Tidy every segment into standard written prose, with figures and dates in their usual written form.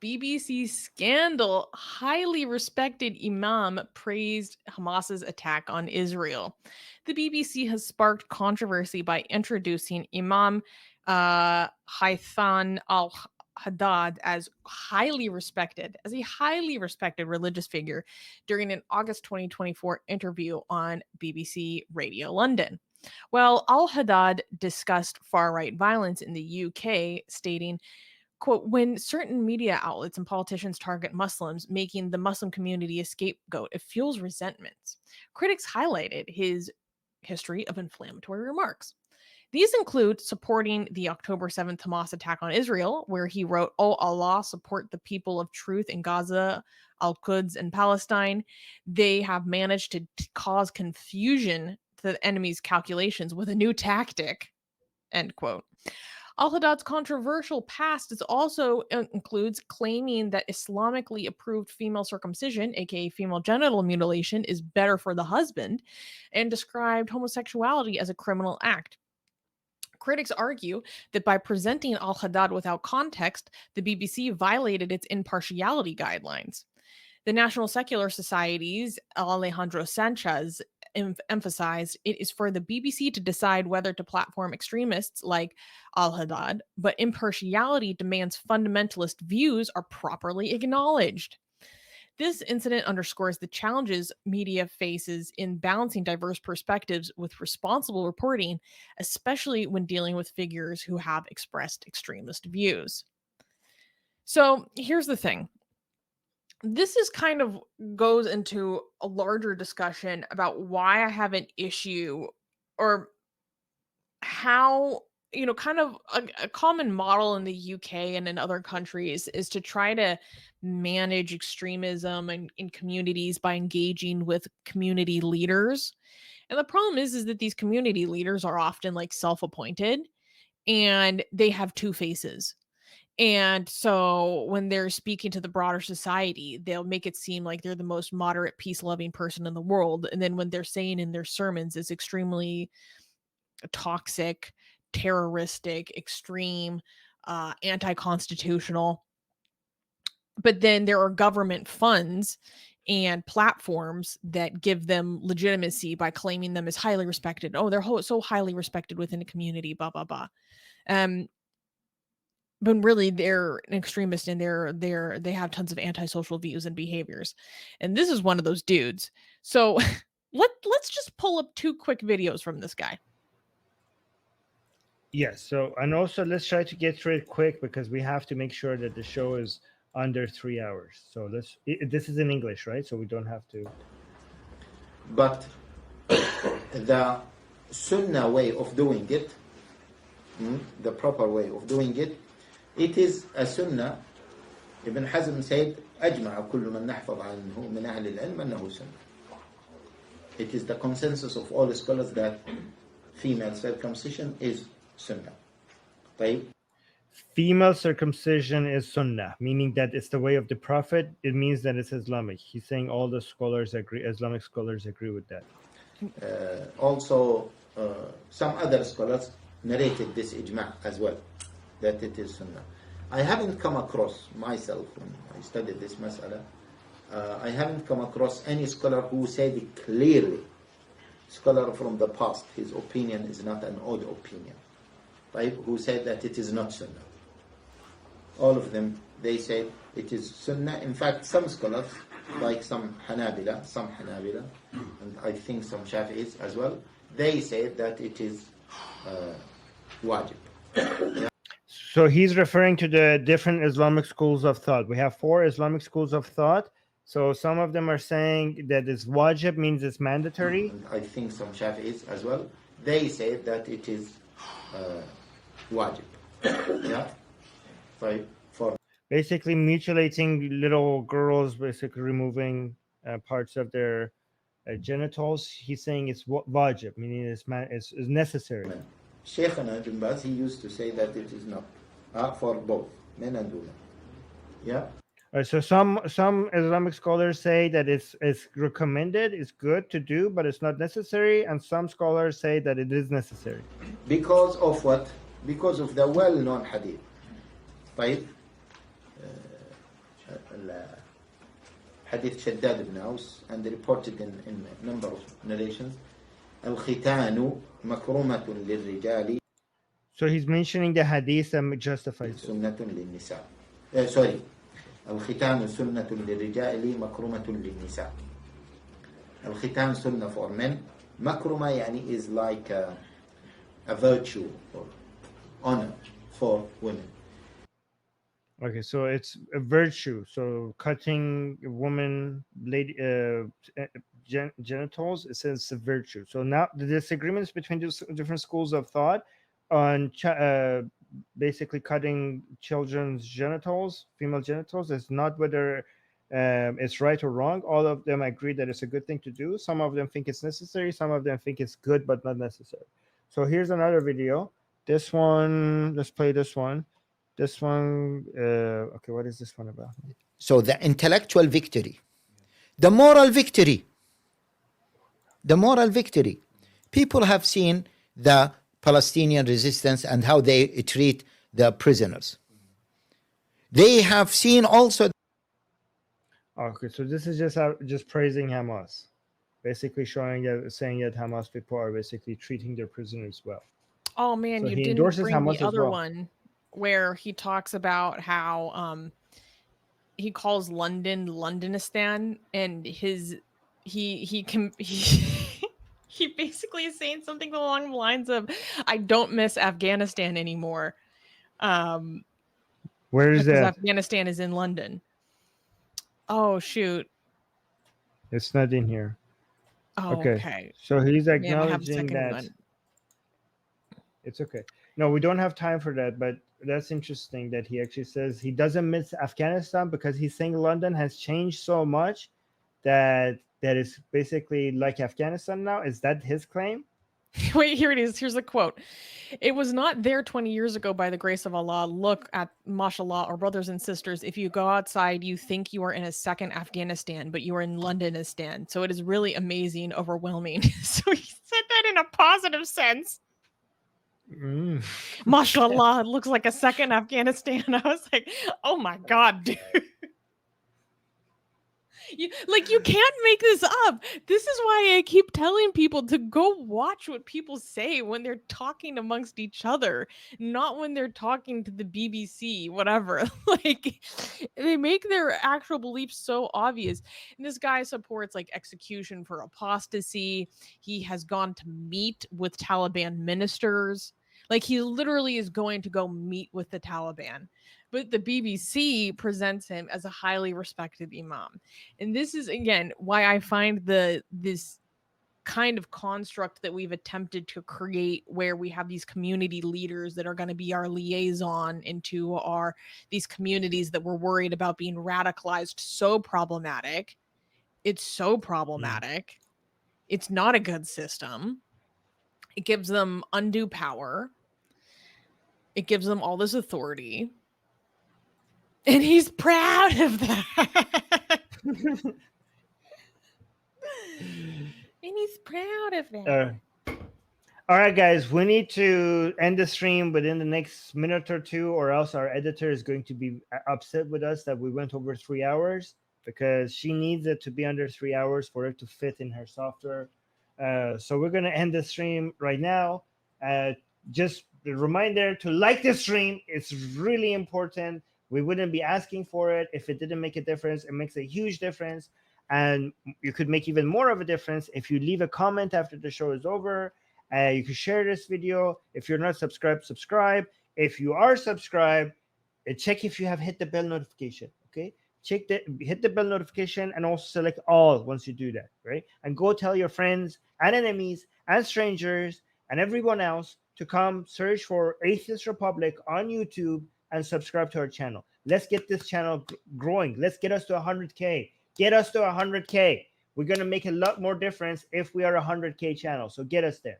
BBC scandal. Highly respected Imam praised Hamas's attack on Israel. The BBC has sparked controversy by introducing Imam Haitham al-Haddad as a highly respected religious figure during an August 2024 interview on BBC Radio London. Well, al-Haddad discussed far-right violence in the UK, stating, quote, when certain media outlets and politicians target Muslims, making the Muslim community a scapegoat, it fuels resentments. Critics highlighted his history of inflammatory remarks. These include supporting the October 7th Hamas attack on Israel, where he wrote, "Oh Allah, support the people of truth in Gaza, Al-Qudus, and Palestine. They have managed to cause confusion to the enemy's calculations with a new tactic." End quote. Al-Haddad's controversial past also includes claiming that Islamically approved female circumcision, aka female genital mutilation, is better for the husband, and described homosexuality as a criminal act. Critics argue that by presenting al-Haddad without context, the BBC violated its impartiality guidelines. The National Secular Society's Alejandro Sanchez emphasized it is for the BBC to decide whether to platform extremists like al-Haddad, but impartiality demands fundamentalist views are properly acknowledged. This incident underscores the challenges media faces in balancing diverse perspectives with responsible reporting, especially when dealing with figures who have expressed extremist views. So here's the thing. This is kind of goes into a larger discussion about why I have an issue, or how, kind of a common model in the UK and in other countries is to try to manage extremism in communities by engaging with community leaders. And the problem is that these community leaders are often like self-appointed, and they have two faces. And so when they're speaking to the broader society, they'll make it seem like they're the most moderate, peace loving person in the world. And then when they're saying in their sermons is extremely toxic, terroristic, extreme, anti constitutional. But then there are government funds and platforms that give them legitimacy by claiming them as highly respected. Oh, they're so highly respected within a community, blah, blah, blah. But really they're an extremist, and they have tons of antisocial views and behaviors. And this is one of those dudes. So let's just pull up two quick videos from this guy. Yes. So, and also let's try to get through it quick because we have to make sure that the show is under 3 hours. So this is in English, right? So we don't have to. But the Sunnah way of doing it, the proper way of doing it, it is a Sunnah. Ibn Hazm said, أجمع كل من نحفظ عنه من أهل العلم أنه سنة. It is the consensus of all the scholars that female circumcision is Sunnah. طيب. Female circumcision is Sunnah, meaning that it's the way of the Prophet. It means that it's Islamic. He's saying all the scholars agree, Islamic scholars agree with that. Also, some other scholars narrated this ijma' as well, that it is Sunnah. I haven't come across myself, when I studied this mas'ala, I haven't come across any scholar who said it clearly. Scholar from the past, his opinion is not an odd opinion, right? Who said that it is not Sunnah. All of them, they say it is Sunnah. In fact, some scholars, like some Hanabila, and I think some Shafi'is as well, they say that it is wajib. Yeah. So he's referring to the different Islamic schools of thought. We have 4 Islamic schools of thought. So some of them are saying that it's wajib, means it's mandatory. And I think some Shafi'is as well, they say that it is wajib. Yeah. For basically mutilating little girls, basically removing parts of their genitals. He's saying it's wajib, meaning it's necessary. Shaykhana Ibn Baz, he used to say that it is not for both men and women. Yeah. So some Islamic scholars say that it's recommended, it's good to do, but it's not necessary, and some scholars say that it is necessary. Because of what? Because of the well-known hadith. Right? حديث شداد بن أوس and reported in a number of narrations. الختان مكرمة للرجال. So he's mentioning the hadith that justifies it. سنة للنساء. Sorry. الختان سنة للرجال مكرمة للنساء. الختان سنة for men. مكرمة يعني is like a virtue or honor for women. Okay, so it's a virtue. So cutting a woman, lady, genitals, it says it's a virtue. So now the disagreements between different schools of thought on basically cutting children's genitals, female genitals, is not whether it's right or wrong. All of them agree that it's a good thing to do. Some of them think it's necessary. Some of them think it's good but not necessary. So here's another video. This one, let's play this one. This one, okay, what is this one about? So the intellectual victory, the moral victory. People have seen the Palestinian resistance and how they treat the prisoners. They have seen also. Okay, so this is just praising Hamas, basically saying that Hamas people are basically treating their prisoners well. Oh man, So you he didn't endorses bring Hamas the as other well. one where he talks about how he calls London Londonistan, and he basically is saying something along the lines of, I don't miss Afghanistan anymore. Where is because that? Afghanistan is in London. Oh shoot. It's not in here. Oh, okay. So he's Man, I have a acknowledging second that one. it's okay. No, we don't have time for that, but that's interesting that he actually says he doesn't miss Afghanistan because he's saying London has changed so much that it's basically like Afghanistan now. Is that his claim? Wait, here it is. Here's a quote. It was not there 20 years ago by the grace of Allah. Look at mashallah, our brothers and sisters. If you go outside, you think you are in a second Afghanistan, but you are in Londonistan. So it is really amazing, overwhelming. So he said that in a positive sense. Mashallah, it looks like a second Afghanistan. I was like, oh my God, dude. You can't make this up. This is why I keep telling people to go watch what people say when they're talking amongst each other, not when they're talking to the BBC, whatever. Like, they make their actual beliefs so obvious. And this guy supports like execution for apostasy. He has gone to meet with Taliban ministers. Like, he literally is going to go meet with the Taliban. But the BBC presents him as a highly respected imam. And this is, again, why I find this kind of construct that we've attempted to create, where we have these community leaders that are going to be our liaison into these communities that we're worried about being radicalized, so problematic. It's so problematic. It's not a good system. It gives them undue power. It gives them all this authority. And he's proud of that. And he's proud of that. All right, guys, we need to end the stream within the next minute or two, or else our editor is going to be upset with us that we went over 3 hours, because she needs it to be under 3 hours for it to fit in her software. So we're going to end the stream right now. Just a reminder to like the stream. It's really important. We wouldn't be asking for it if it didn't make a difference. It makes a huge difference. And you could make even more of a difference if you leave a comment after the show is over. You can share this video. If you're not subscribed, subscribe. If you are subscribed, check if you have hit the bell notification. Okay, hit the bell notification, and also select all once you do that, right? And go tell your friends and enemies and strangers and everyone else to come search for Atheist Republic on YouTube and subscribe to our channel. Let's get this channel growing. Let's get us to 100K. Get us to 100K. We're going to make a lot more difference if we are a 100K channel. So get us there.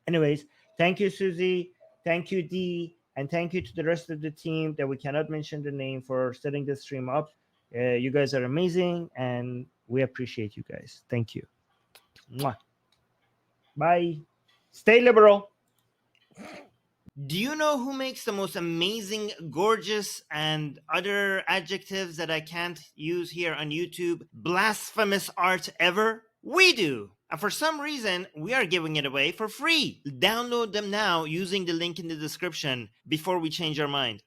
Anyways, thank you, Susie. Thank you, Dee. And thank you to the rest of the team that we cannot mention the name for setting this stream up. You guys are amazing, and we appreciate you guys. Thank you. Mwah. Bye. Stay liberal. Do you know who makes the most amazing, gorgeous, and other adjectives that I can't use here on YouTube, blasphemous art ever? We do! And for some reason, we are giving it away for free. Download them now using the link in the description before we change our mind.